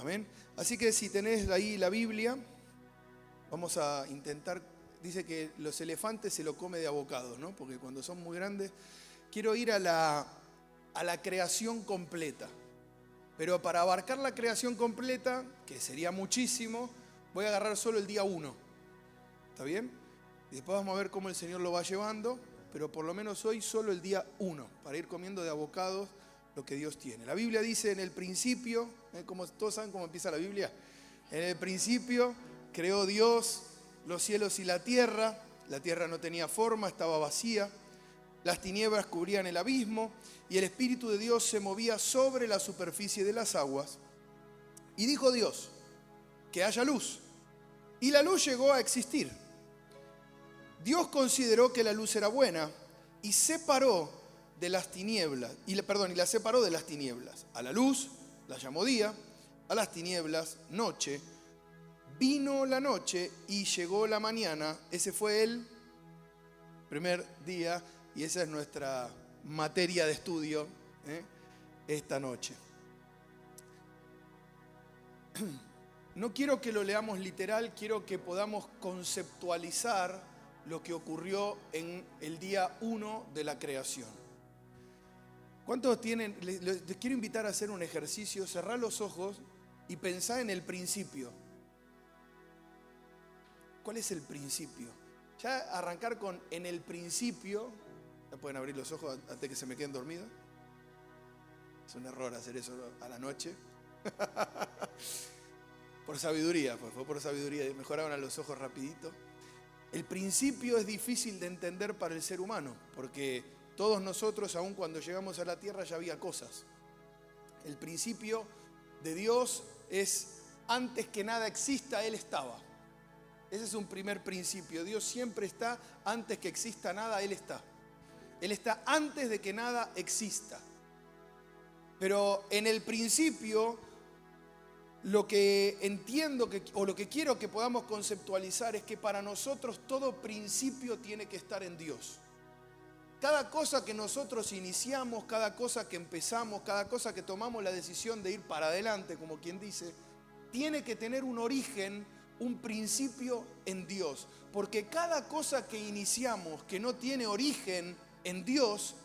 Amén. Así que si tenés ahí la Biblia, vamos a intentar. Dice que los elefantes se lo come de abocados, ¿no? Porque cuando son muy grandes. Quiero ir a la creación completa. Pero para abarcar la creación completa, que sería muchísimo, voy a agarrar solo el día 1. ¿Está bien? Y después vamos a ver cómo el Señor lo va llevando, pero por lo menos hoy solo el día 1, para ir comiendo de abocados lo que Dios tiene. La Biblia dice en el principio, como todos saben cómo empieza la Biblia, en el principio creó Dios los cielos y la tierra no tenía forma, estaba vacía, las tinieblas cubrían el abismo y el Espíritu de Dios se movía sobre la superficie de las aguas. Y dijo Dios, que haya luz. Y la luz llegó a existir. Dios consideró que la luz era buena y separó de las tinieblas, y la separó de las tinieblas. A la luz la llamó día, a las tinieblas noche. Vino la noche y llegó la mañana. Ese fue el primer día y esa es nuestra materia de estudio esta noche. No quiero que lo leamos literal, quiero que podamos conceptualizar lo que ocurrió en el día 1 de la creación. ¿Cuántos tienen? Les quiero invitar a hacer un ejercicio, cerrar los ojos y pensar en el principio. ¿Cuál es el principio? Ya arrancar con en el principio. Ya pueden abrir los ojos antes que se me queden dormidos. Es un error hacer eso a la noche. Por sabiduría, fue por sabiduría. Mejoraron a los ojos rapidito. El principio es difícil de entender para el ser humano, porque todos nosotros, aun cuando llegamos a la tierra, ya había cosas. El principio de Dios es antes que nada exista, Él estaba. Ese es un primer principio. Dios siempre está, antes que exista nada, Él está. Él está antes de que nada exista. Pero en el principio, lo que entiendo o lo que quiero que podamos conceptualizar es que para nosotros todo principio tiene que estar en Dios. Cada cosa que nosotros iniciamos, cada cosa que empezamos, cada cosa que tomamos la decisión de ir para adelante, como quien dice, tiene que tener un origen, un principio en Dios. Porque cada cosa que iniciamos que no tiene origen en Dios,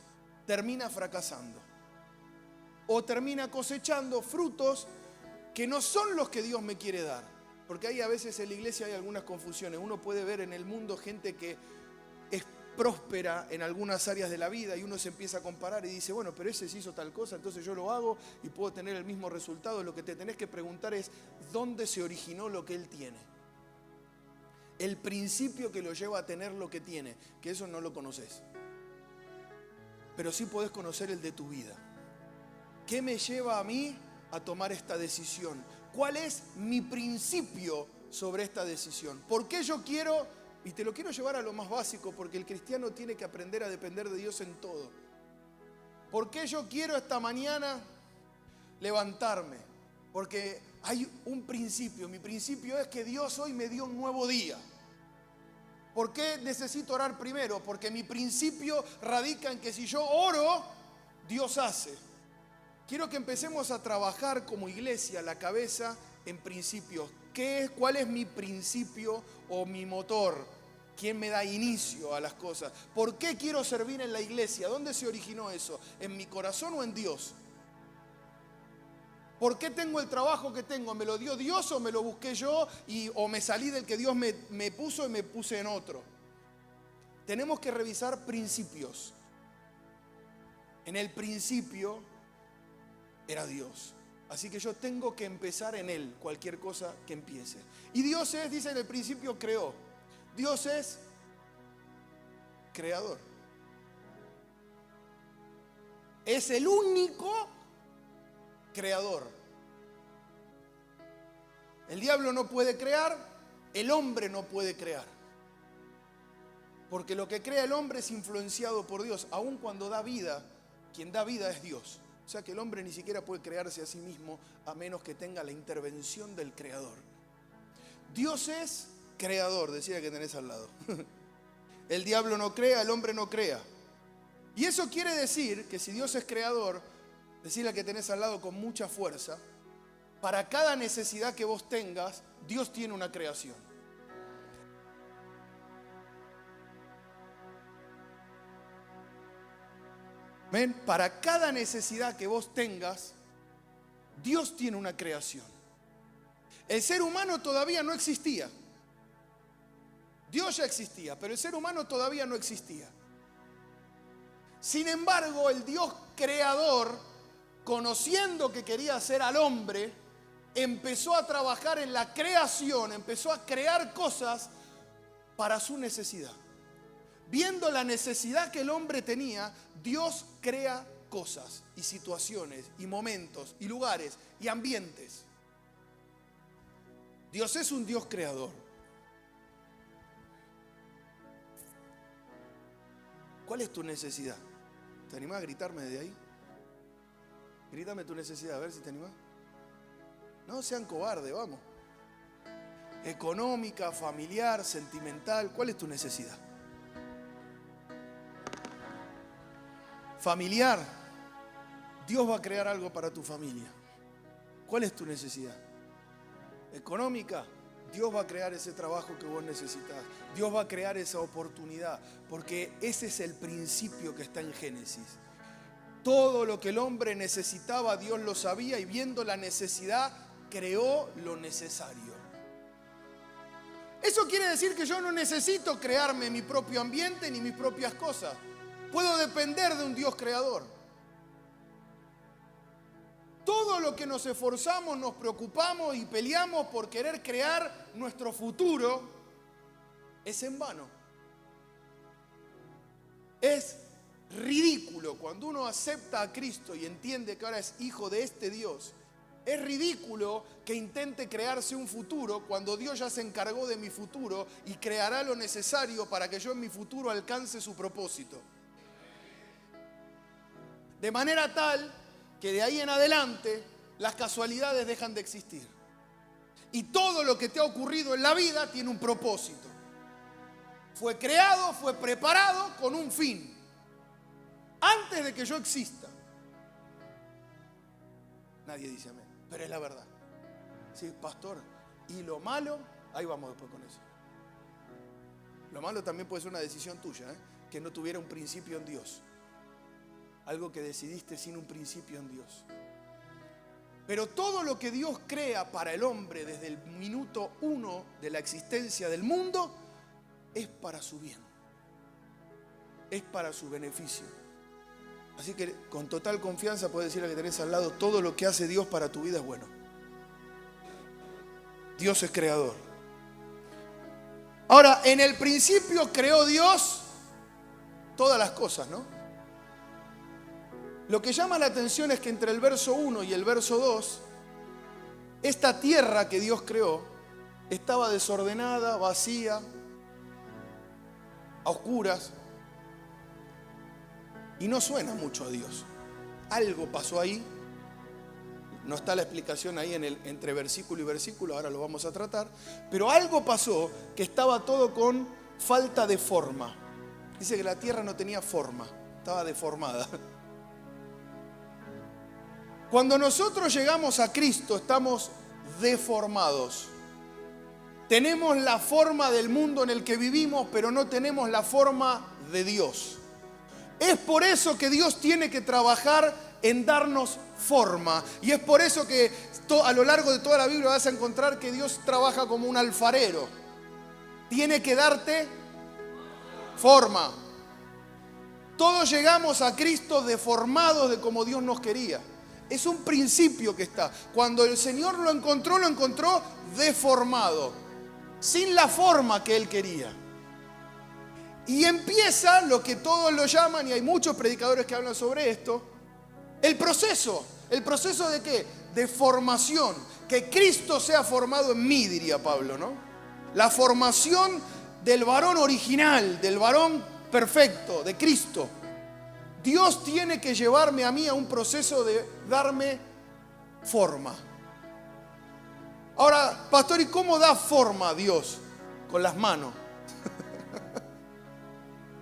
termina fracasando. O termina cosechando frutos que no son los que Dios me quiere dar. Porque ahí a veces en la iglesia hay algunas confusiones. Uno puede ver en el mundo gente que es próspera en algunas áreas de la vida y uno se empieza a comparar y dice, bueno, pero ese se hizo tal cosa, entonces yo lo hago y puedo tener el mismo resultado. Lo que te tenés que preguntar es, ¿dónde se originó lo que él tiene? El principio que lo lleva a tener lo que tiene, que eso no lo conoces. Pero sí podés conocer el de tu vida. ¿Qué me lleva a mí a tomar esta decisión? ¿Cuál es mi principio sobre esta decisión? ¿Por qué yo quiero? Y te lo quiero llevar a lo más básico, porque el cristiano tiene que aprender a depender de Dios en todo. ¿Por qué yo quiero esta mañana levantarme? Porque hay un principio. Mi principio es que Dios hoy me dio un nuevo día. ¿Por qué necesito orar primero? Porque mi principio radica en que si yo oro, Dios hace. Quiero que empecemos a trabajar como iglesia la cabeza en principios. ¿Cuál es mi principio o mi motor? ¿Quién me da inicio a las cosas? ¿Por qué quiero servir en la iglesia? ¿Dónde se originó eso? ¿En mi corazón o en Dios? ¿Por qué tengo el trabajo que tengo? ¿Me lo dio Dios o me lo busqué yo? ¿O me salí del que Dios me puso y me puse en otro? Tenemos que revisar principios. En el principio era Dios. Así que yo tengo que empezar en Él, cualquier cosa que empiece. Y Dios es, dice en el principio, creó. Dios es creador. Es el único creador. El diablo no puede crear, el hombre no puede crear. Porque lo que crea el hombre es influenciado por Dios. Aun cuando da vida, quien da vida es Dios. O sea que el hombre ni siquiera puede crearse a sí mismo a menos que tenga la intervención del creador. Dios es creador, decía que tenés al lado. El diablo no crea, el hombre no crea. Y eso quiere decir que si Dios es creador, decirle al que tenés al lado con mucha fuerza, Para cada necesidad que vos tengas, Dios tiene una creación. ¿Ven? Para cada necesidad que vos tengas, Dios tiene una creación. El ser humano todavía no existía. Dios ya existía, pero el ser humano todavía no existía. Sin embargo, el Dios creador, conociendo que quería hacer al hombre, empezó a trabajar en la creación, empezó a crear cosas para su necesidad. Viendo la necesidad que el hombre tenía, Dios crea cosas y situaciones y momentos y lugares y ambientes. Dios es un Dios creador. ¿Cuál es tu necesidad? ¿Te animás a gritarme desde ahí? Grítame tu necesidad, a ver si te animás. No sean cobardes, vamos. Económica, familiar, sentimental. ¿Cuál es tu necesidad? Familiar. Dios va a crear algo para tu familia. ¿Cuál es tu necesidad? Económica. Dios va a crear ese trabajo que vos necesitas. Dios va a crear esa oportunidad. Porque ese es el principio que está en Génesis. Todo lo que el hombre necesitaba, Dios lo sabía y viendo la necesidad, creó lo necesario. Eso quiere decir que yo no necesito crearme mi propio ambiente ni mis propias cosas. Puedo depender de un Dios creador. Todo lo que nos esforzamos, nos preocupamos y peleamos por querer crear nuestro futuro es en vano. Es ridículo cuando uno acepta a Cristo y entiende que ahora es hijo de este Dios. Es ridículo que intente crearse un futuro cuando Dios ya se encargó de mi futuro y creará lo necesario para que yo en mi futuro alcance su propósito. De manera tal que de ahí en adelante las casualidades dejan de existir. Y todo lo que te ha ocurrido en la vida tiene un propósito. Fue creado, fue preparado con un fin. Antes de que yo exista. Nadie dice amén, pero es la verdad. Sí, pastor. Y lo malo, ahí vamos después con eso. Lo malo también puede ser una decisión tuya, que no tuviera un principio en Dios. Algo que decidiste sin un principio en Dios. Pero todo lo que Dios crea para el hombre desde el minuto 1 de la existencia del mundo es para su bien. Es para su beneficio. Así que con total confianza puedes decirle que tenés al lado, todo lo que hace Dios para tu vida es bueno. Dios es creador. Ahora, en el principio creó Dios todas las cosas, ¿no? Lo que llama la atención es que entre el verso 1 y el verso 2, esta tierra que Dios creó estaba desordenada, vacía, a oscuras. Y no suena mucho a Dios. Algo pasó ahí. No está la explicación ahí entre versículo y versículo, ahora lo vamos a tratar. Pero algo pasó que estaba todo con falta de forma. Dice que la tierra no tenía forma, estaba deformada. Cuando nosotros llegamos a Cristo estamos deformados. Tenemos la forma del mundo en el que vivimos, pero no tenemos la forma de Dios. Es por eso que Dios tiene que trabajar en darnos forma. Y es por eso que a lo largo de toda la Biblia vas a encontrar que Dios trabaja como un alfarero. Tiene que darte forma. Todos llegamos a Cristo deformados de como Dios nos quería. Es un principio que está. Cuando el Señor lo encontró deformado, sin la forma que Él quería. Y empieza lo que todos lo llaman, y hay muchos predicadores que hablan sobre esto, el proceso. ¿El proceso de qué? De formación. Que Cristo sea formado en mí, diría Pablo, ¿no? La formación del varón original, del varón perfecto, de Cristo. Dios tiene que llevarme a mí a un proceso de darme forma. Ahora, pastor, ¿y cómo da forma a Dios? Con las manos.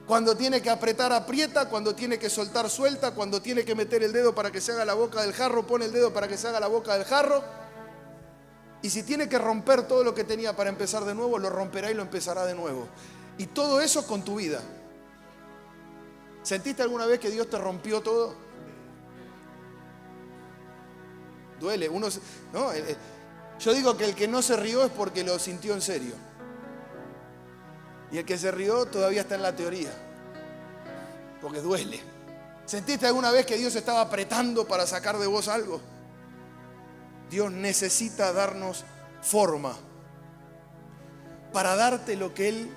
Cuando tiene que apretar, aprieta. Cuando tiene que soltar, suelta. Cuando tiene que meter el dedo para que se haga la boca del jarro, pone el dedo para que se haga la boca del jarro. Y si tiene que romper todo lo que tenía para empezar de nuevo, lo romperá y lo empezará de nuevo. Y todo eso con tu vida. ¿Sentiste alguna vez que Dios te rompió todo? Duele. ¿No? Yo digo que el que no se rió es porque lo sintió en serio. Y el que se rió todavía está en la teoría. Porque duele. ¿Sentiste alguna vez que Dios estaba apretando para sacar de vos algo? Dios necesita darnos forma para darte lo que Él,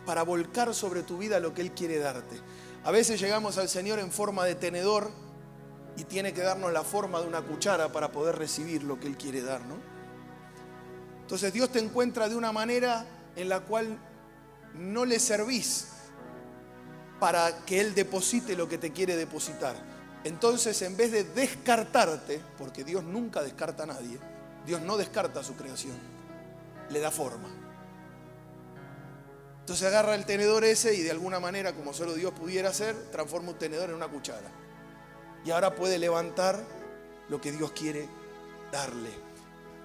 para volcar sobre tu vida lo que Él quiere darte. A veces llegamos al Señor en forma de tenedor y tiene que darnos la forma de una cuchara para poder recibir lo que Él quiere dar, ¿no? Entonces Dios te encuentra de una manera en la cual no le servís para que Él deposite lo que te quiere depositar. Entonces, en vez de descartarte, porque Dios nunca descarta a nadie, Dios no descarta a su creación, le da forma. Entonces agarra el tenedor ese y de alguna manera, como solo Dios pudiera hacer, transforma un tenedor en una cuchara. Y ahora puede levantar lo que Dios quiere darle.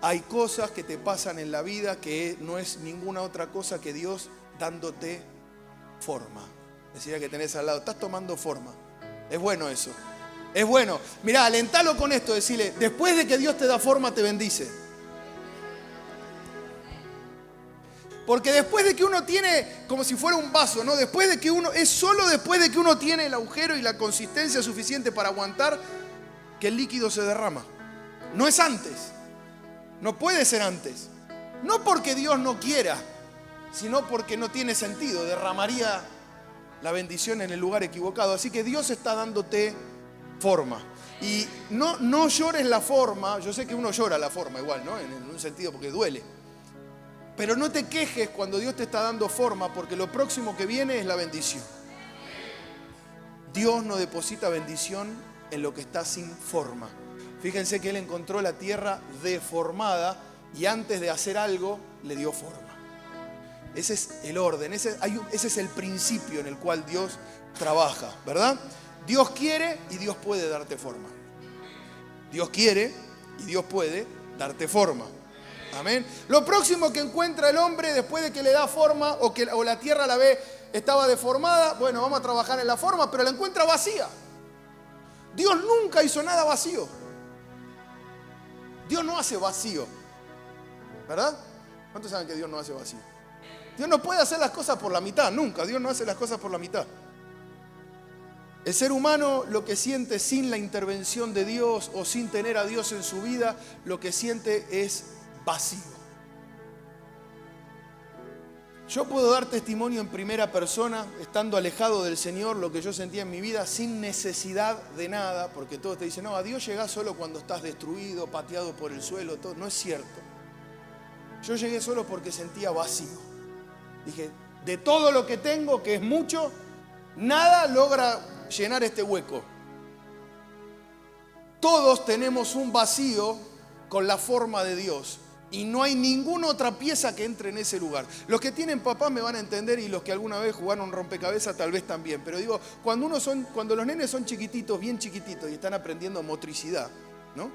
Hay cosas que te pasan en la vida que no es ninguna otra cosa que Dios dándote forma. Decía que tenés al lado, estás tomando forma. Es bueno eso. Es bueno. Mirá, alentalo con esto, decirle, después de que Dios te da forma, te bendice. Porque después de que uno tiene, como si fuera un vaso, ¿no? Después de que uno, es solo después de que uno tiene el agujero y la consistencia suficiente para aguantar, que el líquido se derrama. No es antes. No puede ser antes. No porque Dios no quiera, sino porque no tiene sentido. Derramaría la bendición en el lugar equivocado. Así que Dios está dándote forma. Y no llores la forma. Yo sé que uno llora la forma igual, ¿no? En un sentido porque duele. Pero no te quejes cuando Dios te está dando forma, porque lo próximo que viene es la bendición. Dios no deposita bendición en lo que está sin forma. Fíjense que Él encontró la tierra deformada y antes de hacer algo le dio forma. Ese es el orden, ese es el principio en el cual Dios trabaja, ¿verdad? Dios quiere y Dios puede darte forma. Dios quiere y Dios puede darte forma. Amén. Lo próximo que encuentra el hombre después de que le da forma o la tierra la ve estaba deformada, bueno, vamos a trabajar en la forma, pero la encuentra vacía. Dios nunca hizo nada vacío. Dios no hace vacío, ¿verdad? ¿Cuántos saben que Dios no hace vacío? Dios no puede hacer las cosas por la mitad, nunca. Dios no hace las cosas por la mitad. El ser humano lo que siente sin la intervención de Dios o sin tener a Dios en su vida, lo que siente es vacío. Yo puedo dar testimonio en primera persona, estando alejado del Señor, lo que yo sentía en mi vida, sin necesidad de nada, porque todos te dicen, no, a Dios llegás solo cuando estás destruido, pateado por el suelo, todo. No es cierto. Yo llegué solo porque sentía vacío. Dije, de todo lo que tengo, que es mucho, nada logra llenar este hueco. Todos tenemos un vacío con la forma de Dios. Y no hay ninguna otra pieza que entre en ese lugar. Los que tienen papá me van a entender y los que alguna vez jugaron rompecabezas tal vez también. Pero digo, cuando los nenes son chiquititos, bien chiquititos y están aprendiendo motricidad, ¿no?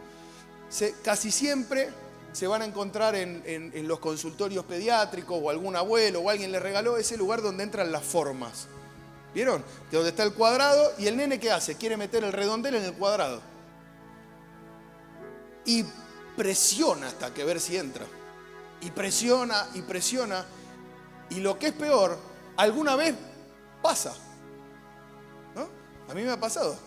Casi siempre se van a encontrar en los consultorios pediátricos o algún abuelo o alguien les regaló ese lugar donde entran las formas. ¿Vieron? Que donde está el cuadrado y el nene ¿qué hace? Quiere meter el redondel en el cuadrado. Y presiona hasta que ver si entra. Y presiona y presiona. Y lo que es peor, alguna vez pasa. ¿No? A mí me ha pasado.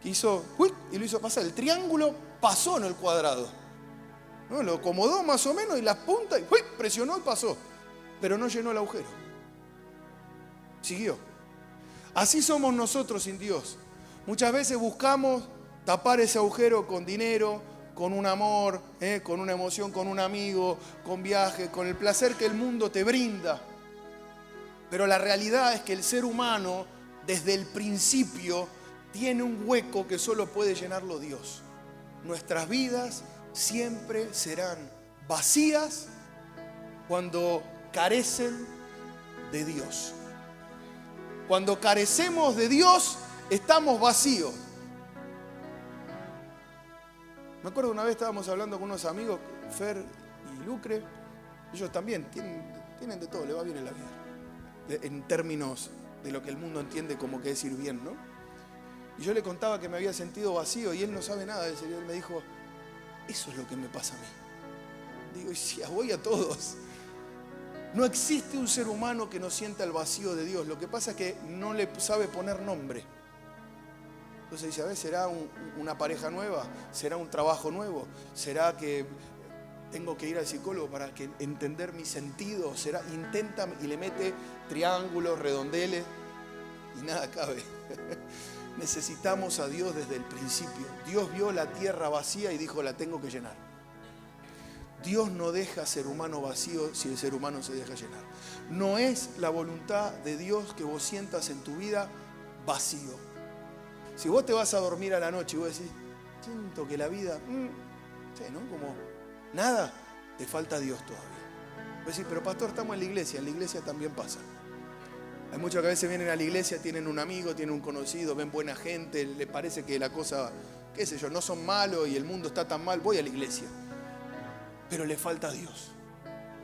Que hizo y lo hizo pasar. El triángulo pasó en el cuadrado. ¿No? Lo acomodó más o menos y las puntas y presionó y pasó. Pero no llenó el agujero. Siguió. Así somos nosotros sin Dios. Muchas veces buscamos tapar ese agujero con dinero, con un amor, con una emoción, con un amigo, con viajes, con el placer que el mundo te brinda. Pero la realidad es que el ser humano, desde el principio, tiene un hueco que solo puede llenarlo Dios. Nuestras vidas siempre serán vacías cuando carecen de Dios. Cuando carecemos de Dios, estamos vacíos. Me acuerdo una vez estábamos hablando con unos amigos, Fer y Lucre, ellos también tienen de todo, le va bien en la vida, en términos de lo que el mundo entiende como que es ir bien, ¿no? Y yo le contaba que me había sentido vacío y él no sabe nada del Señor. Él me dijo, eso es lo que me pasa a mí. Digo, y si voy a todos. No existe un ser humano que no sienta el vacío de Dios. Lo que pasa es que no le sabe poner nombre. Entonces dice, a ver, ¿será una pareja nueva? ¿Será un trabajo nuevo? ¿Será que tengo que ir al psicólogo para entender mi sentido? ¿Será? Intenta y le mete triángulos, redondeles y nada cabe. Necesitamos a Dios desde el principio. Dios vio la tierra vacía y dijo, la tengo que llenar. Dios no deja ser humano vacío si el ser humano se deja llenar. No es la voluntad de Dios que vos sientas en tu vida vacío. Si vos te vas a dormir a la noche y vos decís, siento que la vida, sí, ¿no? Como nada, te falta Dios todavía. Vos decís, pero pastor, estamos en la iglesia también pasa. Hay muchos que a veces vienen a la iglesia, tienen un amigo, tienen un conocido, ven buena gente, les parece que la cosa, qué sé yo, no son malos y el mundo está tan mal, voy a la iglesia. Pero le falta a Dios.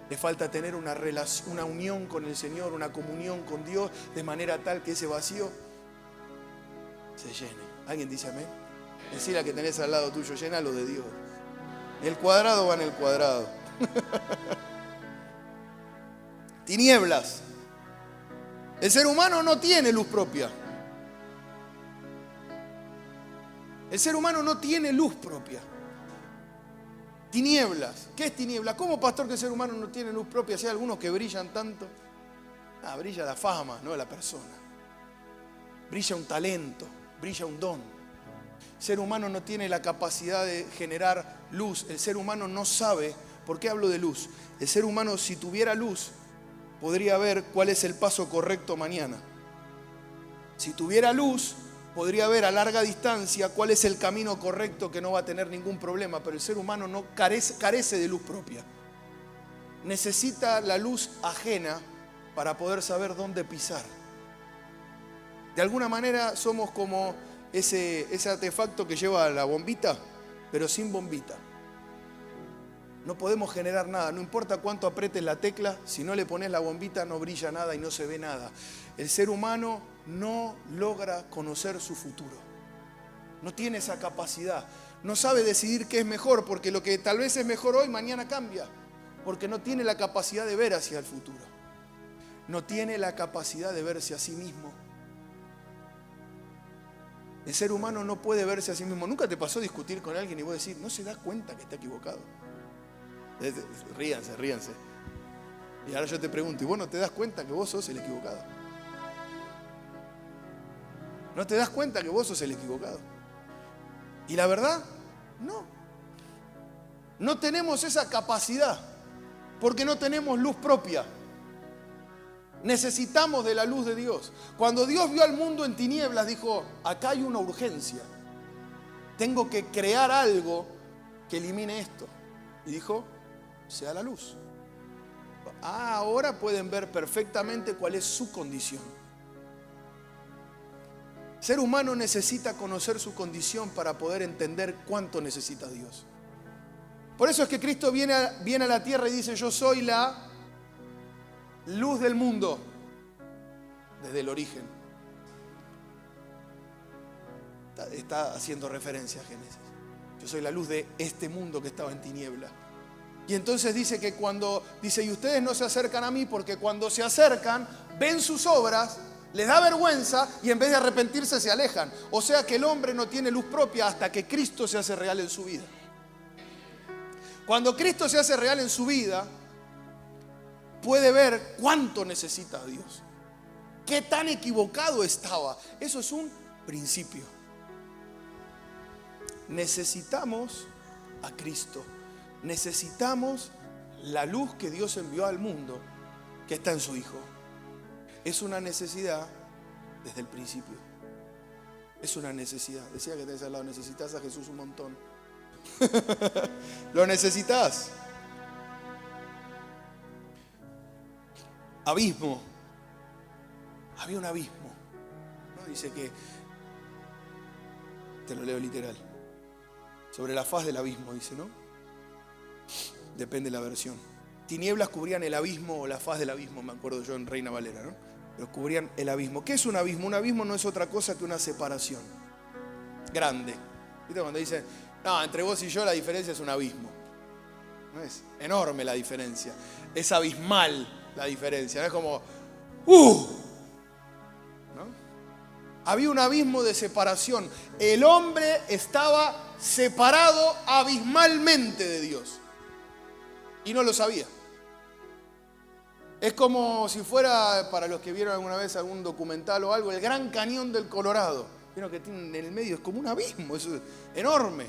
Le falta tener una relación, una unión con el Señor, una comunión con Dios, de manera tal que ese vacío se llene. ¿Alguien dice amén? Decir a que tenés al lado tuyo, llénalo de Dios. El cuadrado va en el cuadrado. Tinieblas. El ser humano no tiene luz propia. El ser humano no tiene luz propia. Tinieblas. ¿Qué es tinieblas? ¿Cómo, pastor, que el ser humano no tiene luz propia? Si hay algunos que brillan tanto. Brilla la fama, no la persona. Brilla un talento, brilla un don. El ser humano no tiene la capacidad de generar luz. El ser humano no sabe. ¿Por qué hablo de luz? El ser humano, si tuviera luz, podría ver cuál es el paso correcto mañana. Si tuviera luz, podría ver a larga distancia cuál es el camino correcto que no va a tener ningún problema. Pero el ser humano no carece de luz propia. Necesita la luz ajena para poder saber dónde pisar. De alguna manera somos como ese artefacto que lleva la bombita, pero sin bombita. No podemos generar nada, no importa cuánto apretes la tecla, si no le pones la bombita no brilla nada y no se ve nada. El ser humano no logra conocer su futuro. No tiene esa capacidad. No sabe decidir qué es mejor, porque lo que tal vez es mejor hoy, mañana cambia. Porque no tiene la capacidad de ver hacia el futuro. No tiene la capacidad de verse a sí mismo. El ser humano no puede verse a sí mismo. ¿Nunca te pasó discutir con alguien y vos decís, no se da cuenta que está equivocado? Ríanse. Y ahora yo te pregunto, ¿y vos no te das cuenta que vos sos el equivocado? ¿No te das cuenta que vos sos el equivocado? Y la verdad, no. No tenemos esa capacidad porque no tenemos luz propia. Necesitamos de la luz de Dios. Cuando Dios vio al mundo en tinieblas, dijo, acá hay una urgencia. Tengo que crear algo que elimine esto. Y dijo, sea la luz. Ahora pueden ver perfectamente cuál es su condición. El ser humano necesita conocer su condición para poder entender cuánto necesita Dios. Por eso es que Cristo viene a la tierra y dice, yo soy la luz del mundo desde el origen. Está haciendo referencia a Génesis. Yo soy la luz de este mundo que estaba en tiniebla. Y entonces dice que y ustedes no se acercan a mí porque cuando se acercan, ven sus obras, les da vergüenza y en vez de arrepentirse se alejan. O sea que el hombre no tiene luz propia hasta que Cristo se hace real en su vida. Cuando Cristo se hace real en su vida, puede ver cuánto necesita a Dios. Qué tan equivocado estaba. Eso es un principio. Necesitamos a Cristo. Necesitamos la luz que Dios envió al mundo, que está en su Hijo. Es una necesidad desde el principio. Es una necesidad. Decía que tenés al lado, necesitas a Jesús un montón. Lo necesitas. Abismo. Había un abismo, ¿no? Dice que, te lo leo literal, Sobre la faz del abismo, dice, ¿no? Depende de la versión. Tinieblas cubrían el abismo o la faz del abismo, me acuerdo yo en Reina Valera, ¿no? Pero cubrían el abismo. ¿Qué es un abismo? Un abismo no es otra cosa que una separación grande. ¿Viste cuando dicen, no, entre vos y yo la diferencia es un abismo? No es enorme la diferencia. Es abismal la diferencia. No es como, ¿no? Había un abismo de separación. El hombre estaba separado abismalmente de Dios. Y no lo sabía. Es como si fuera, para los que vieron alguna vez algún documental o algo, el Gran Cañón del Colorado. Vieron que tiene en el medio, es como un abismo, es enorme.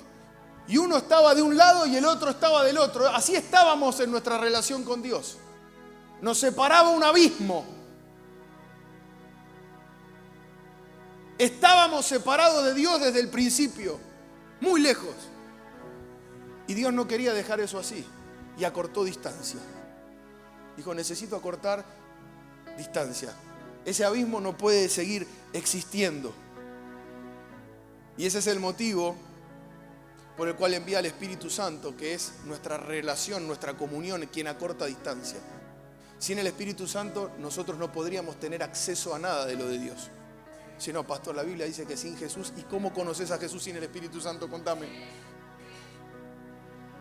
Y uno estaba de un lado y el otro estaba del otro. Así estábamos en nuestra relación con Dios. Nos separaba un abismo. Estábamos separados de Dios desde el principio, muy lejos. Y Dios no quería dejar eso así y acortó distancia. Dijo, necesito acortar distancia. Ese abismo no puede seguir existiendo. Y ese es el motivo por el cual envía al Espíritu Santo, que es nuestra relación, nuestra comunión, quien acorta distancia. Sin el Espíritu Santo nosotros no podríamos tener acceso a nada de lo de Dios. Si no, pastor, la Biblia dice que sin Jesús. ¿Y cómo conoces a Jesús sin el Espíritu Santo? Contame.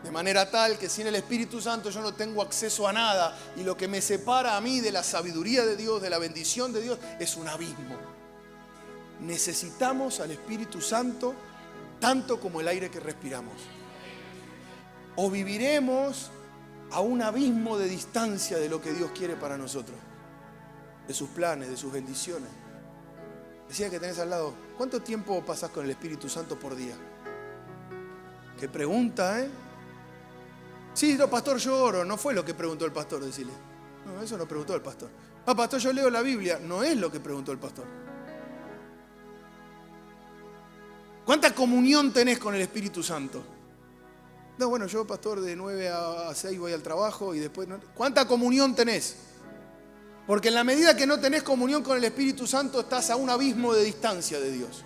De manera tal que sin el Espíritu Santo yo no tengo acceso a nada. Y lo que me separa a mí de la sabiduría de Dios, de la bendición de Dios, es un abismo. Necesitamos al Espíritu Santo tanto como el aire que respiramos. O viviremos a un abismo de distancia de lo que Dios quiere para nosotros. De sus planes, de sus bendiciones. Decía que tenés al lado, ¿cuánto tiempo pasás con el Espíritu Santo por día? Qué pregunta, ¿eh? Sí, no, pastor, yo oro. No fue lo que preguntó el pastor, decirle. No, eso no preguntó el pastor. Ah, pastor, yo leo la Biblia. No es lo que preguntó el pastor. ¿Cuánta comunión tenés con el Espíritu Santo? No, bueno, yo, pastor, de 9 a 6 voy al trabajo y después... No. ¿Cuánta comunión tenés? Porque en la medida que no tenés comunión con el Espíritu Santo, estás a un abismo de distancia de Dios.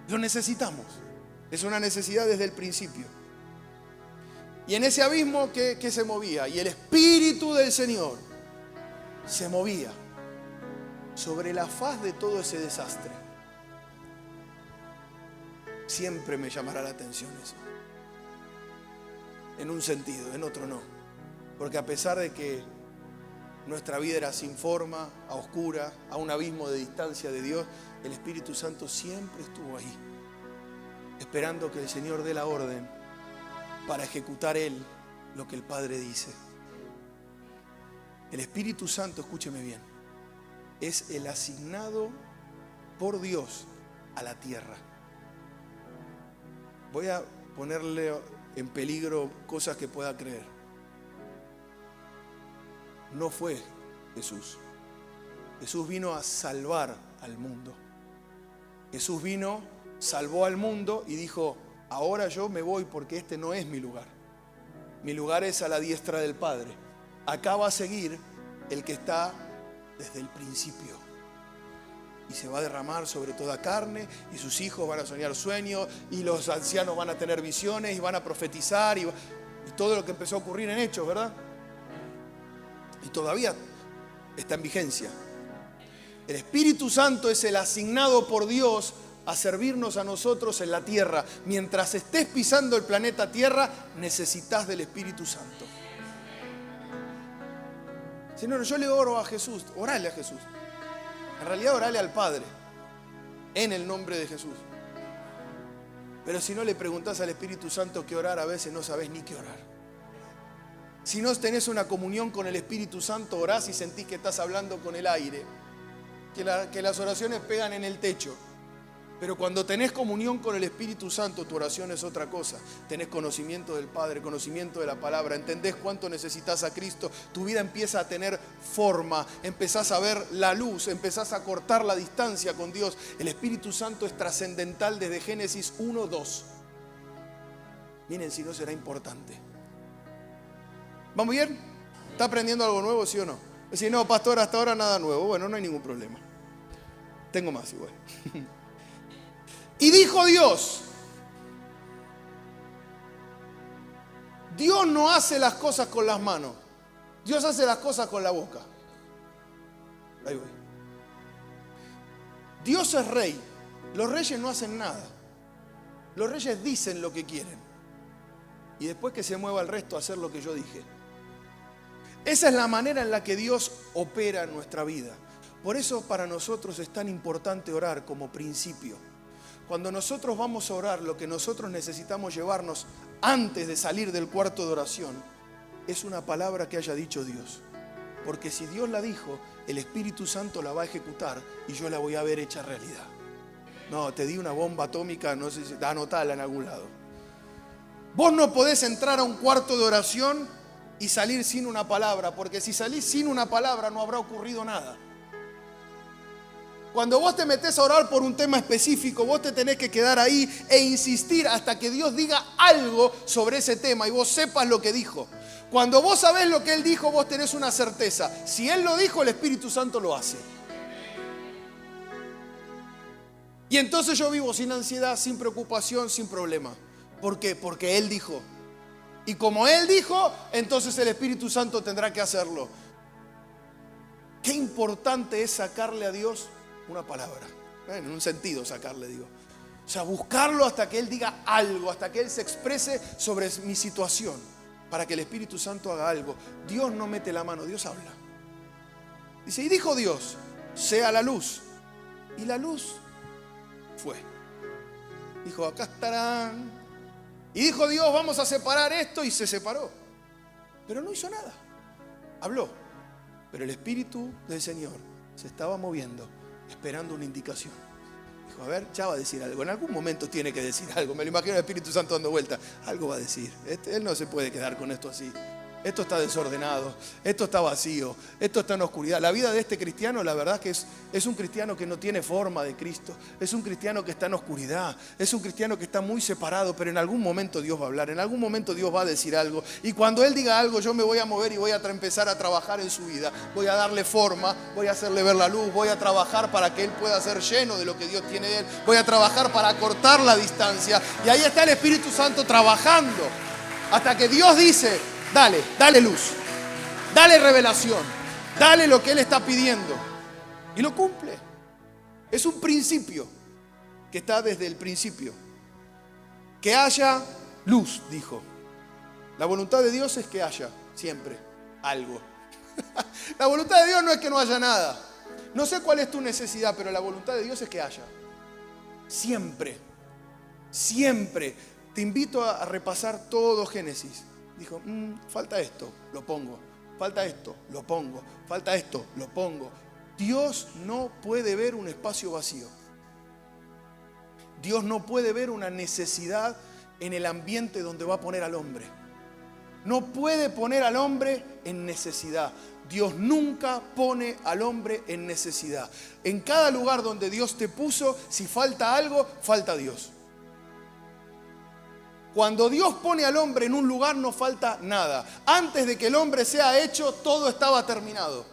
Lo necesitamos. Es una necesidad desde el principio. Y en ese abismo, ¿qué se movía? Y el Espíritu del Señor se movía sobre la faz de todo ese desastre. Siempre me llamará la atención eso. En un sentido, en otro no. Porque a pesar de que nuestra vida era sin forma, a oscura, a un abismo de distancia de Dios, el Espíritu Santo siempre estuvo ahí, esperando que el Señor dé la orden para ejecutar Él lo que el Padre dice. El Espíritu Santo, escúcheme bien, es el asignado por Dios a la tierra. Voy a ponerle en peligro cosas que pueda creer. No fue Jesús. Jesús vino a salvar al mundo. Jesús vino, salvó al mundo y dijo, ahora yo me voy porque este no es mi lugar. Mi lugar es a la diestra del Padre. Acá va a seguir el que está desde el principio. Y se va a derramar sobre toda carne, y sus hijos van a soñar sueños, y los ancianos van a tener visiones, y van a profetizar, y todo lo que empezó a ocurrir en Hechos, ¿verdad? Y todavía está en vigencia. El Espíritu Santo es el asignado por Dios a servirnos a nosotros en la tierra. Mientras estés pisando el planeta Tierra, necesitas del Espíritu Santo. Señor, yo le oro a Jesús, orale a Jesús. En realidad orale al Padre, en el nombre de Jesús. Pero si no le preguntás al Espíritu Santo qué orar, a veces no sabés ni qué orar. Si no tenés una comunión con el Espíritu Santo, orás y sentís que estás hablando con el aire, que las oraciones pegan en el techo. Pero cuando tenés comunión con el Espíritu Santo, tu oración es otra cosa. Tenés conocimiento del Padre, conocimiento de la palabra, entendés cuánto necesitas a Cristo. Tu vida empieza a tener forma, empezás a ver la luz, empezás a cortar la distancia con Dios. El Espíritu Santo es trascendental desde Génesis 1:2. Miren si no será importante. ¿Vamos bien? ¿Está aprendiendo algo nuevo, sí o no? Si no, pastor, hasta ahora nada nuevo. Bueno, no hay ningún problema. Tengo más igual. Y dijo Dios, Dios no hace las cosas con las manos. Dios hace las cosas con la boca. Ahí voy. Dios es rey. Los reyes no hacen nada. Los reyes dicen lo que quieren. Y después que se mueva el resto a hacer lo que yo dije. Esa es la manera en la que Dios opera en nuestra vida. Por eso para nosotros es tan importante orar como principio. Cuando nosotros vamos a orar, lo que nosotros necesitamos llevarnos antes de salir del cuarto de oración es una palabra que haya dicho Dios. Porque si Dios la dijo, el Espíritu Santo la va a ejecutar y yo la voy a ver hecha realidad. No, te di una bomba atómica, no sé si anotala en algún lado. Vos no podés entrar a un cuarto de oración y salir sin una palabra, porque si salís sin una palabra no habrá ocurrido nada. Cuando vos te metés a orar por un tema específico, vos te tenés que quedar ahí e insistir hasta que Dios diga algo sobre ese tema y vos sepas lo que dijo. Cuando vos sabés lo que Él dijo, vos tenés una certeza. Si Él lo dijo, el Espíritu Santo lo hace. Y entonces yo vivo sin ansiedad, sin preocupación, sin problema. ¿Por qué? Porque Él dijo. Y como Él dijo, entonces el Espíritu Santo tendrá que hacerlo. Qué importante es sacarle a Dios una palabra. En un sentido sacarle, digo. O sea, buscarlo hasta que Él diga algo, hasta que Él se exprese sobre mi situación, para que el Espíritu Santo haga algo. Dios no mete la mano, Dios habla. Dice, y dijo Dios, sea la luz. Y la luz fue. Dijo, acá estarán. Y dijo Dios, vamos a separar esto, y se separó. Pero no hizo nada. Habló. Pero el Espíritu del Señor se estaba moviendo, esperando una indicación. Dijo, a ver, ya va a decir algo. En algún momento tiene que decir algo. Me lo imagino el Espíritu Santo dando vuelta. Algo va a decir. Él no se puede quedar con esto así. Esto está desordenado. Esto está vacío. Esto está en oscuridad. La vida de este cristiano, la verdad que es un cristiano que no tiene forma de Cristo. Es un cristiano que está en oscuridad. Es un cristiano que está muy separado. Pero en algún momento Dios va a hablar. En algún momento Dios va a decir algo. Y cuando Él diga algo, yo me voy a mover y voy a empezar a trabajar en su vida. Voy a darle forma. Voy a hacerle ver la luz. Voy a trabajar para que Él pueda ser lleno de lo que Dios tiene de Él. Voy a trabajar para acortar la distancia. Y ahí está el Espíritu Santo trabajando. Hasta que Dios dice, dale luz. Dale revelación. Dale lo que Él está pidiendo. Y lo cumple. Es un principio que está desde el principio. Que haya luz, dijo. La voluntad de Dios es que haya siempre algo. La voluntad de Dios no es que no haya nada. No sé cuál es tu necesidad, pero la voluntad de Dios es que haya. Siempre. Siempre. Te invito a repasar todo Génesis. Dijo, falta esto, lo pongo. Falta esto, lo pongo. Falta esto, lo pongo. Dios no puede ver un espacio vacío. Dios no puede ver una necesidad en el ambiente donde va a poner al hombre. No puede poner al hombre en necesidad. Dios nunca pone al hombre en necesidad. En cada lugar donde Dios te puso, si falta algo, falta Dios. Cuando Dios pone al hombre en un lugar no falta nada. Antes de que el hombre sea hecho, todo estaba terminado.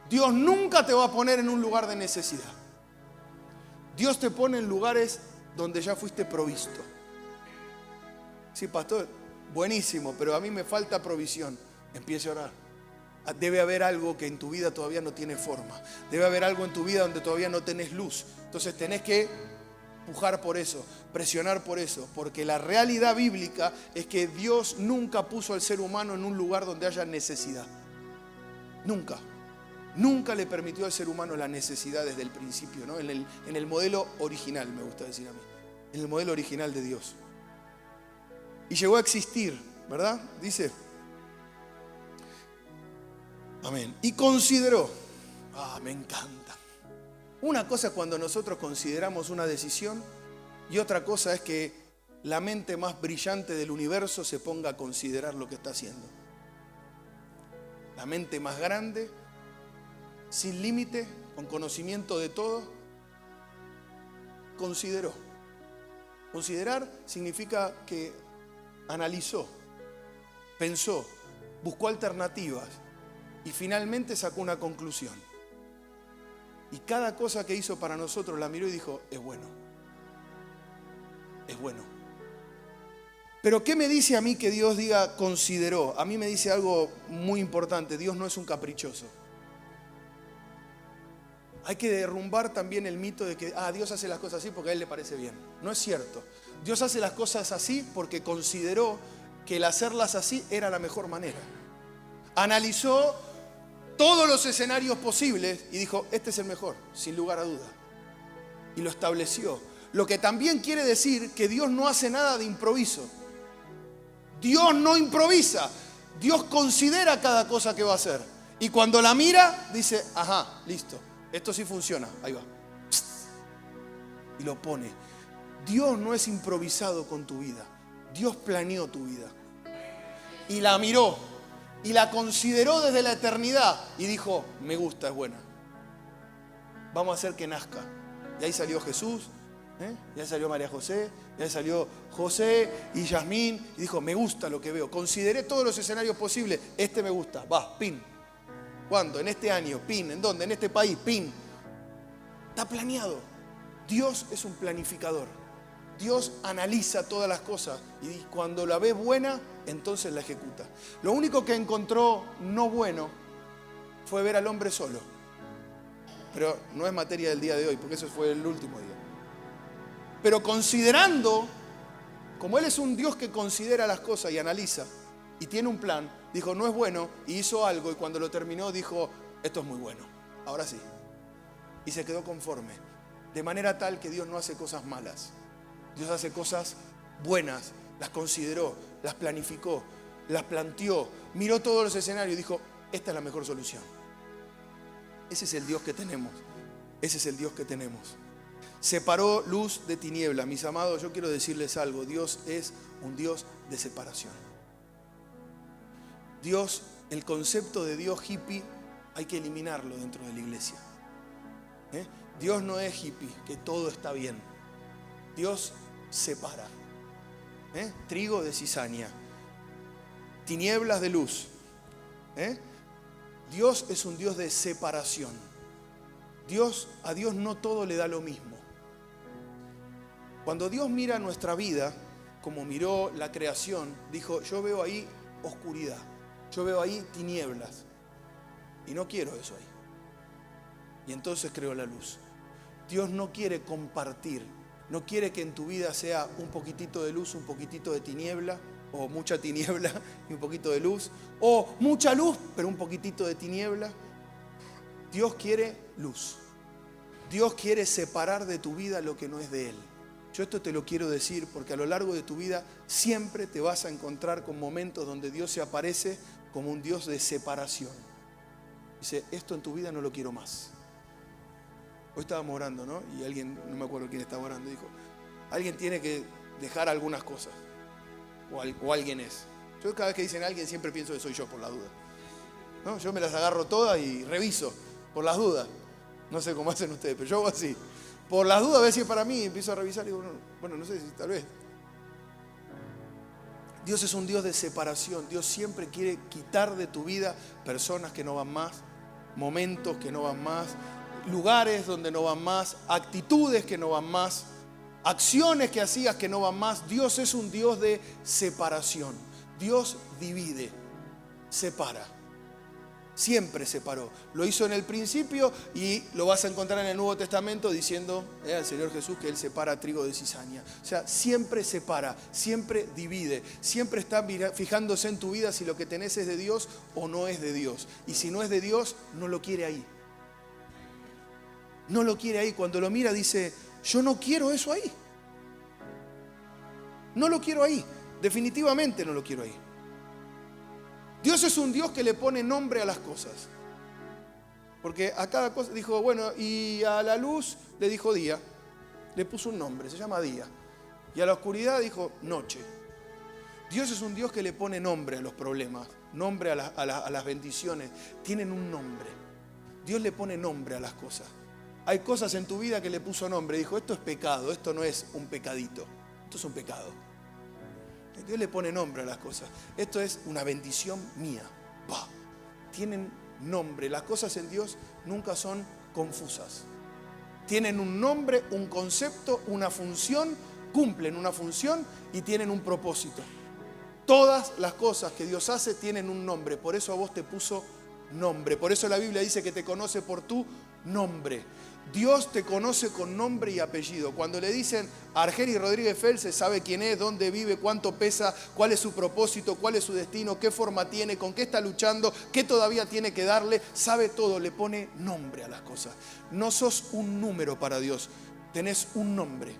Dios nunca te va a poner en un lugar de necesidad. Dios te pone en lugares donde ya fuiste provisto. Sí, pastor, buenísimo, pero a mí me falta provisión. Empiece a orar. Debe haber algo que en tu vida todavía no tiene forma. Debe haber algo en tu vida donde todavía no tenés luz. Entonces tenés que pujar por eso, presionar por eso, porque la realidad bíblica es que Dios nunca puso al ser humano en un lugar donde haya necesidad. Nunca. Nunca le permitió al ser humano la necesidad desde el principio, ¿no? En el modelo original, me gusta decir a mí. En el modelo original de Dios. Y llegó a existir, ¿verdad? Dice. Amén. Y consideró. Me encanta. Una cosa es cuando nosotros consideramos una decisión y otra cosa es que la mente más brillante del universo se ponga a considerar lo que está haciendo. La mente más grande, sin límite, con conocimiento de todo, consideró. Considerar significa que analizó, pensó, buscó alternativas y finalmente sacó una conclusión. Y cada cosa que hizo para nosotros la miró y dijo, es bueno. Es bueno. Pero ¿qué me dice a mí que Dios diga consideró? A mí me dice algo muy importante. Dios no es un caprichoso. Hay que derrumbar también el mito de que Dios hace las cosas así porque a Él le parece bien. No es cierto. Dios hace las cosas así porque consideró que el hacerlas así era la mejor manera. Analizó todos los escenarios posibles y dijo, este es el mejor, sin lugar a duda. Y lo estableció. Lo que también quiere decir que Dios no hace nada de improviso. Dios no improvisa. Dios considera cada cosa que va a hacer. Y cuando la mira, dice, ajá, listo. Esto sí funciona. Ahí va. Y lo pone. Dios no es improvisado con tu vida. Dios planeó tu vida. Y la miró. Y la consideró desde la eternidad. Y dijo, me gusta, es buena. Vamos a hacer que nazca. Y ahí salió Jesús. Ya salió María José, ya salió José y Yasmín. Y dijo, me gusta lo que veo. Consideré todos los escenarios posibles. Este me gusta. Va, pin. ¿Cuándo? En este año. Pin. ¿En dónde? En este país. Pin. Está planeado. Dios es un planificador. Dios analiza todas las cosas. Y cuando la ve buena, entonces la ejecuta. Lo único que encontró no bueno fue ver al hombre solo. Pero no es materia del día de hoy, porque eso fue el último día. Pero considerando, como Él es un Dios que considera las cosas y analiza y tiene un plan, dijo, no es bueno, y hizo algo, y cuando lo terminó dijo, esto es muy bueno, ahora sí. Y se quedó conforme, de manera tal que Dios no hace cosas malas. Dios hace cosas buenas, las consideró, las planificó, las planteó, miró todos los escenarios y dijo, esta es la mejor solución. Ese es el Dios que tenemos, ese es el Dios que tenemos. Separó luz de tiniebla. Mis amados, yo quiero decirles algo. Dios es un Dios de separación. Dios, el concepto de Dios hippie, hay que eliminarlo dentro de la iglesia. Dios no es hippie, que todo está bien. Dios separa. Trigo de cizaña. Tinieblas de luz. Dios es un Dios de separación. A Dios no todo le da lo mismo. Cuando Dios mira nuestra vida, como miró la creación, dijo, yo veo ahí oscuridad, yo veo ahí tinieblas, y no quiero eso ahí. Y entonces creó la luz. Dios no quiere compartir, no quiere que en tu vida sea un poquitito de luz, un poquitito de tiniebla, o mucha tiniebla y un poquito de luz, o mucha luz, pero un poquitito de tiniebla. Dios quiere luz. Dios quiere separar de tu vida lo que no es de Él. Yo esto te lo quiero decir porque a lo largo de tu vida siempre te vas a encontrar con momentos donde Dios se aparece como un Dios de separación. Dice, esto en tu vida no lo quiero más. Hoy estábamos orando, ¿no? Y alguien, no me acuerdo quién estaba orando, dijo, alguien tiene que dejar algunas cosas. O alguien es. Yo cada vez que dicen alguien siempre pienso que soy yo por la duda. ¿No? Yo me las agarro todas y reviso por las dudas. No sé cómo hacen ustedes, pero yo hago así. Por las dudas, a ver si es para mí, empiezo a revisar y digo, bueno, no sé si tal vez. Dios es un Dios de separación. Dios siempre quiere quitar de tu vida personas que no van más, momentos que no van más, lugares donde no van más, actitudes que no van más, acciones que hacías que no van más. Dios es un Dios de separación. Dios divide, separa. Siempre separó. Lo hizo en el principio y lo vas a encontrar en el Nuevo Testamento diciendo al Señor Jesús que Él separa trigo de cizaña. O sea, siempre separa, siempre divide, siempre está fijándose en tu vida si lo que tenés es de Dios o no es de Dios. Y si no es de Dios, no lo quiere ahí. No lo quiere ahí. Cuando lo mira dice, yo no quiero eso ahí. No lo quiero ahí. Definitivamente no lo quiero ahí. Dios es un Dios que le pone nombre a las cosas. Porque a cada cosa dijo, bueno, y a la luz le dijo día. Le puso un nombre, se llama día. Y a la oscuridad dijo noche. Dios es un Dios que le pone nombre a los problemas, nombre a las bendiciones. Tienen un nombre. Dios le pone nombre a las cosas. Hay cosas en tu vida que le puso nombre. Dijo, esto es pecado, esto no es un pecadito. Esto es un pecado. Dios le pone nombre a las cosas. Esto es una bendición mía. ¡Bah! Tienen nombre. Las cosas en Dios nunca son confusas. Tienen un nombre, un concepto, una función cumplen una función y tienen un propósito. Todas las cosas que Dios hace tienen un nombre, por eso a vos te puso nombre. Por eso la Biblia dice que te conoce por tu nombre. Dios te conoce con nombre y apellido. Cuando le dicen a Argeni Rodríguez Fels, se sabe quién es, dónde vive, cuánto pesa, cuál es su propósito, cuál es su destino, qué forma tiene, con qué está luchando, qué todavía tiene que darle. Sabe todo, le pone nombre a las cosas. No sos un número para Dios, tenés un nombre.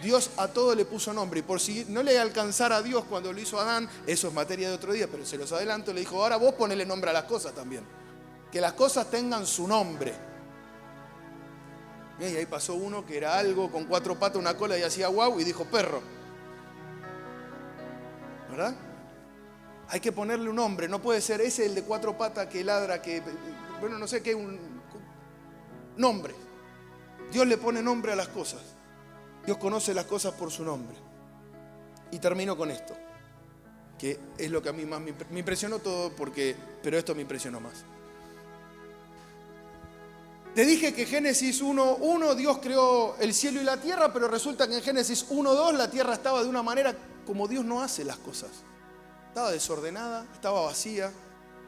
Dios a todo le puso nombre, y por si no le alcanzara a Dios cuando lo hizo Adán, eso es materia de otro día, pero se los adelanto, le dijo, ahora vos ponele nombre a las cosas también. Que las cosas tengan su nombre. Y ahí pasó uno que era algo con 4 patas, una cola y hacía guau y dijo perro. ¿Verdad? Hay que ponerle un nombre, no puede ser ese el de 4 patas que ladra, que, bueno, no sé qué, un nombre. Dios le pone nombre a las cosas. Dios conoce las cosas por su nombre. Y termino con esto, que es lo que a mí más me impresionó todo, pero esto me impresionó más. Te dije que Génesis 1:1 Dios creó el cielo y la tierra, pero resulta que en Génesis 1:2 la tierra estaba de una manera como Dios no hace las cosas. Estaba desordenada, estaba vacía,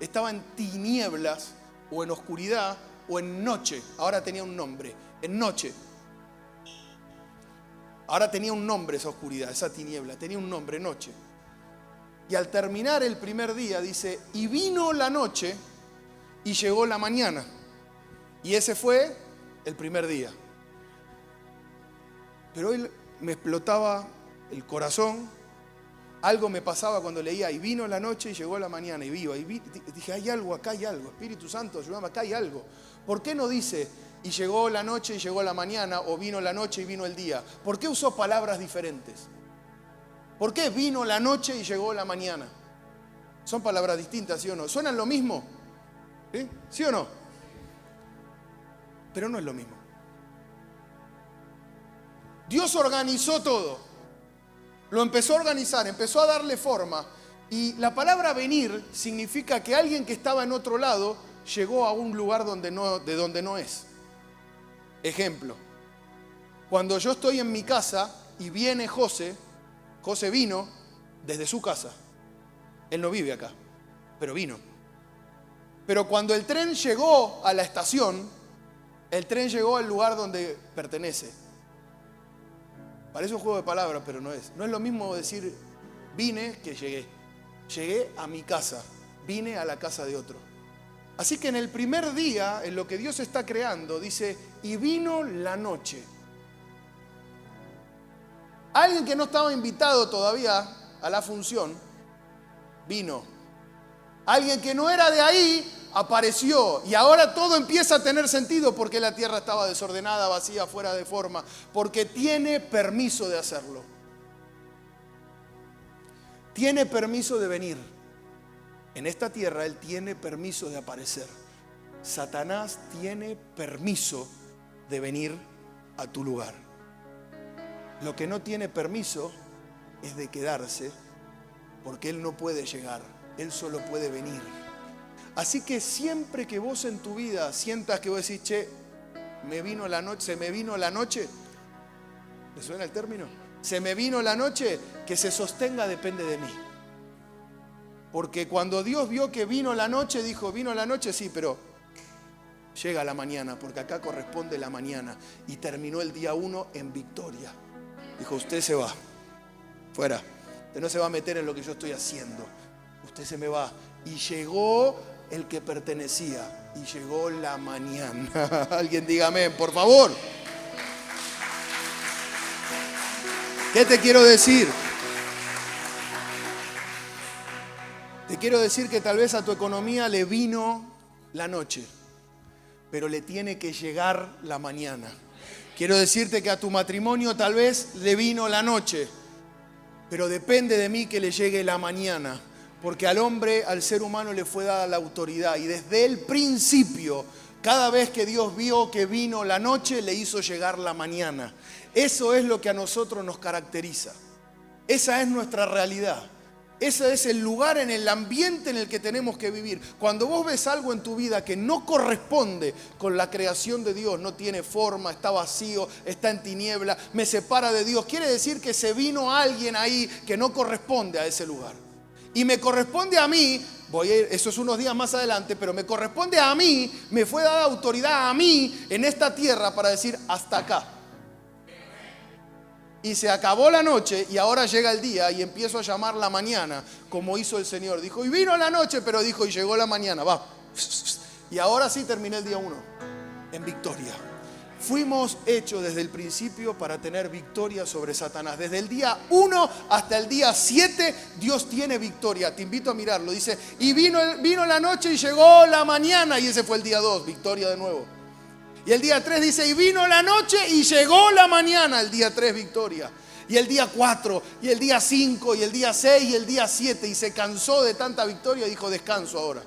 estaba en tinieblas o en oscuridad o en noche. Ahora tenía un nombre, en noche. Ahora tenía un nombre esa oscuridad, esa tiniebla, tenía un nombre, noche. Y al terminar el primer día dice, y vino la noche y llegó la mañana. Y ese fue el primer día. Pero hoy me explotaba el corazón. Algo me pasaba cuando leía, y vino la noche y llegó la mañana. Y dije, hay algo, acá hay algo. Espíritu Santo, ayúdame, acá hay algo. ¿Por qué no dice, y llegó la noche y llegó la mañana, o vino la noche y vino el día? ¿Por qué usó palabras diferentes? ¿Por qué vino la noche y llegó la mañana? Son palabras distintas, ¿sí o no? ¿Suenan lo mismo? ¿Sí? ¿Sí o no? Pero no es lo mismo. Dios organizó todo. Lo empezó a organizar, empezó a darle forma. Y la palabra venir significa que alguien que estaba en otro lado llegó a un lugar de donde no es. Ejemplo. Cuando yo estoy en mi casa y viene José vino desde su casa. Él no vive acá, pero vino. Pero cuando el tren llegó a la estación, el tren llegó al lugar donde pertenece. Parece un juego de palabras, pero no es. No es lo mismo decir vine que llegué. Llegué a mi casa, vine a la casa de otro. Así que en el primer día, en lo que Dios está creando, dice, y vino la noche. Alguien que no estaba invitado todavía a la función, vino. Alguien que no era de ahí, apareció. Y ahora todo empieza a tener sentido porque la tierra estaba desordenada, vacía, fuera de forma. Porque tiene permiso de hacerlo. Tiene permiso de venir. En esta tierra Él tiene permiso de aparecer. Satanás tiene permiso de venir a tu lugar. Lo que no tiene permiso es de quedarse, porque Él no puede llegar. Él solo puede venir. Así que siempre que vos en tu vida sientas que vos decís, che, me vino la noche, se me vino la noche, ¿le suena el término? Se me vino la noche, que se sostenga depende de mí. Porque cuando Dios vio que vino la noche, dijo, vino la noche, sí, pero llega la mañana, porque acá corresponde la mañana. Y terminó el día 1 en victoria. Dijo, usted se va, fuera. Usted no se va a meter en lo que yo estoy haciendo. Usted se me va. Y llegó el que pertenecía. Y llegó la mañana. Alguien diga amén, por favor. ¿Qué te quiero decir? Te quiero decir que tal vez a tu economía le vino la noche, pero le tiene que llegar la mañana. Quiero decirte que a tu matrimonio tal vez le vino la noche, pero depende de mí que le llegue la mañana. Porque al hombre, al ser humano le fue dada la autoridad. Y desde el principio, cada vez que Dios vio que vino la noche, le hizo llegar la mañana. Eso es lo que a nosotros nos caracteriza. Esa es nuestra realidad. Ese es el lugar, en el ambiente en el que tenemos que vivir. Cuando vos ves algo en tu vida que no corresponde con la creación de Dios, no tiene forma, está vacío, está en tiniebla, me separa de Dios, quiere decir que se vino alguien ahí que no corresponde a ese lugar. Y me corresponde a mí, voy a ir, eso es unos días más adelante, pero me corresponde a mí, me fue dada autoridad a mí en esta tierra para decir hasta acá. Y se acabó la noche y ahora llega el día y empiezo a llamar la mañana, como hizo el Señor. Dijo, y vino la noche, pero dijo, y llegó la mañana, va. Y ahora sí terminé el día 1 en victoria. Fuimos hechos desde el principio para tener victoria sobre Satanás. Desde el día 1 hasta el día 7, Dios tiene victoria. Te invito a mirarlo. Dice, y vino la noche y llegó la mañana. Y ese fue el día 2, victoria de nuevo. Y el día 3 dice, y vino la noche y llegó la mañana. El día 3, victoria. Y el día 4, y el día 5, y el día 6, y el día 7. Y se cansó de tanta victoria y dijo, descanso ahora.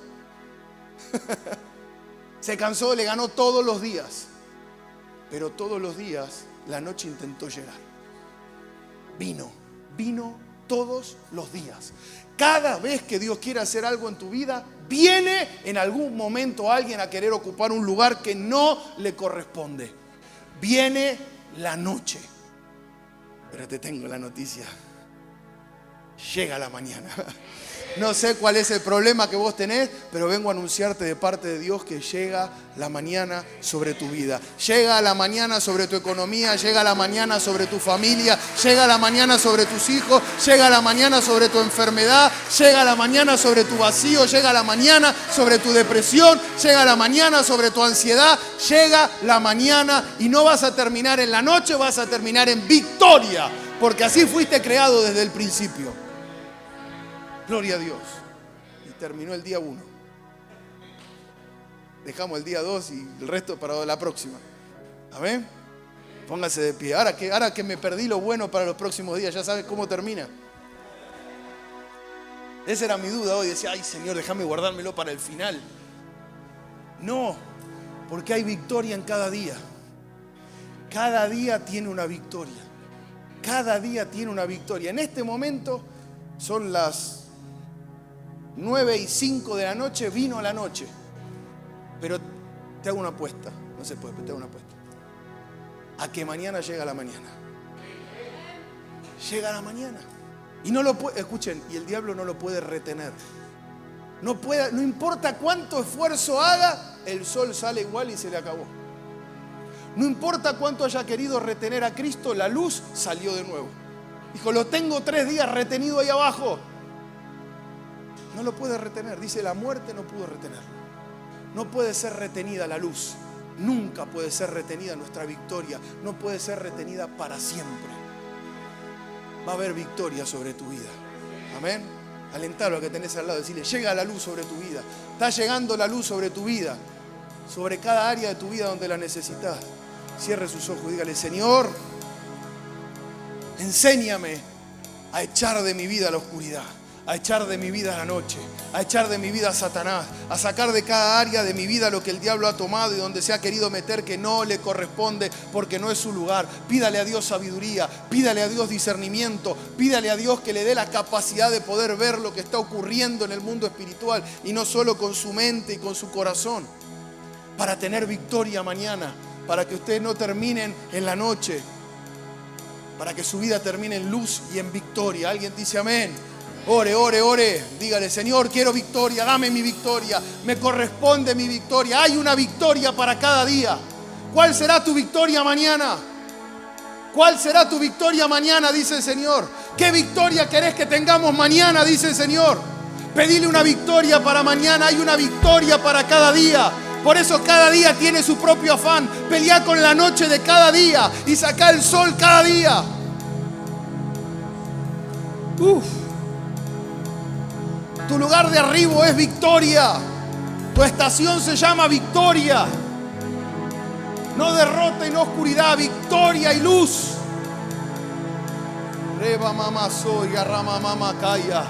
Se cansó, le ganó todos los días. Pero todos los días la noche intentó llegar. Vino todos los días. Cada vez que Dios quiere hacer algo en tu vida, viene en algún momento alguien a querer ocupar un lugar que no le corresponde. Viene la noche. Pero te tengo la noticia. Llega la mañana. No sé cuál es el problema que vos tenés, pero vengo a anunciarte de parte de Dios que llega la mañana sobre tu vida. Llega la mañana sobre tu economía, llega la mañana sobre tu familia, llega la mañana sobre tus hijos, llega la mañana sobre tu enfermedad, llega la mañana sobre tu vacío, llega la mañana sobre tu depresión, llega la mañana sobre tu ansiedad, llega la mañana y no vas a terminar en la noche, vas a terminar en victoria, porque así fuiste creado desde el principio. Gloria a Dios. Y terminó el día 1. Dejamos el día 2 y el resto para la próxima. Amén. Póngase de pie. Ahora que me perdí lo bueno para los próximos días, ya sabes cómo termina. Esa era mi duda hoy. Decía, ay Señor, déjame guardármelo para el final. No, porque hay victoria en cada día. Cada día tiene una victoria. Cada día tiene una victoria. En este momento son las 9:05 de la noche, vino la noche. Pero te hago una apuesta, no se puede, pero te hago una apuesta. A que mañana llega la mañana. Llega la mañana. Y no lo puede, escuchen, y el diablo no lo puede retener. No importa cuánto esfuerzo haga, el sol sale igual y se le acabó. No importa cuánto haya querido retener a Cristo, la luz salió de nuevo. Dijo, lo tengo 3 días retenido ahí abajo. No lo puede retener. Dice, la muerte no pudo retenerlo. No puede ser retenida la luz. Nunca puede ser retenida nuestra victoria. No puede ser retenida para siempre. Va a haber victoria sobre tu vida. Amén. Alentalo a que tenés al lado. Decirle, llega la luz sobre tu vida. Está llegando la luz sobre tu vida. Sobre cada área de tu vida donde la necesitas. Cierre sus ojos y dígale, Señor, enséñame a echar de mi vida la oscuridad, a echar de mi vida la noche, a echar de mi vida a Satanás, a sacar de cada área de mi vida lo que el diablo ha tomado y donde se ha querido meter que no le corresponde porque no es su lugar. Pídale a Dios sabiduría, pídale a Dios discernimiento, pídale a Dios que le dé la capacidad de poder ver lo que está ocurriendo en el mundo espiritual y no solo con su mente y con su corazón, para tener victoria mañana, para que ustedes no terminen en la noche, para que su vida termine en luz y en victoria. Alguien dice amén. Ore. Dígale, Señor, quiero victoria, dame mi victoria, me corresponde mi victoria. Hay una victoria para cada día. ¿Cuál será tu victoria mañana? ¿Cuál será tu victoria mañana? Dice el Señor. ¿Qué victoria querés que tengamos mañana? Dice el Señor. Pedile una victoria para mañana. Hay una victoria para cada día. Por eso cada día tiene su propio afán. Pelea con la noche de cada día y saca el sol cada día. Tu lugar de arribo es victoria. Tu estación se llama victoria. No derrota y no oscuridad, victoria y luz. Reba mamá soy, rama mamá calla.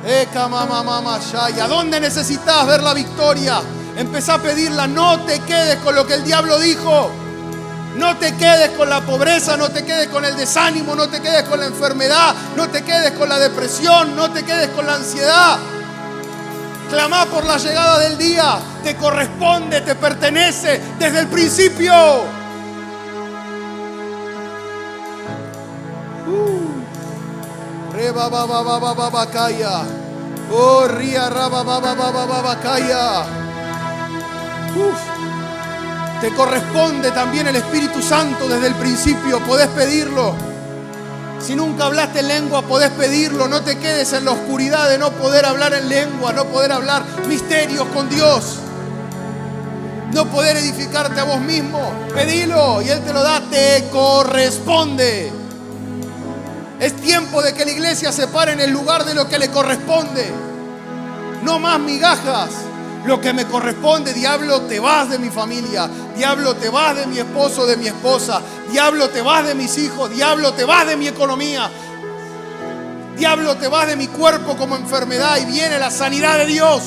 Eka mamá mamá shaya. ¿Dónde necesitas ver la victoria? Empezá a pedirla, no te quedes con lo que el diablo dijo. No te quedes con la pobreza, no te quedes con el desánimo, no te quedes con la enfermedad, no te quedes con la depresión, no te quedes con la ansiedad. Clamá por la llegada del día. Te corresponde, te pertenece desde el principio. Reba baba baba baba kaya. Oh ria raba baba baba baba kaya. Te corresponde también el Espíritu Santo desde el principio. Podés pedirlo. Si nunca hablaste en lengua, podés pedirlo. No te quedes en la oscuridad de no poder hablar en lengua, no poder hablar misterios con Dios, no poder edificarte a vos mismo. Pedilo y Él te lo da. Te corresponde. Es tiempo de que la iglesia se pare en el lugar de lo que le corresponde. No más migajas. Lo que me corresponde, diablo, te vas de mi familia. Diablo, te vas de mi esposo, de mi esposa. Diablo, te vas de mis hijos. Diablo, te vas de mi economía. Diablo, te vas de mi cuerpo como enfermedad y viene la sanidad de Dios.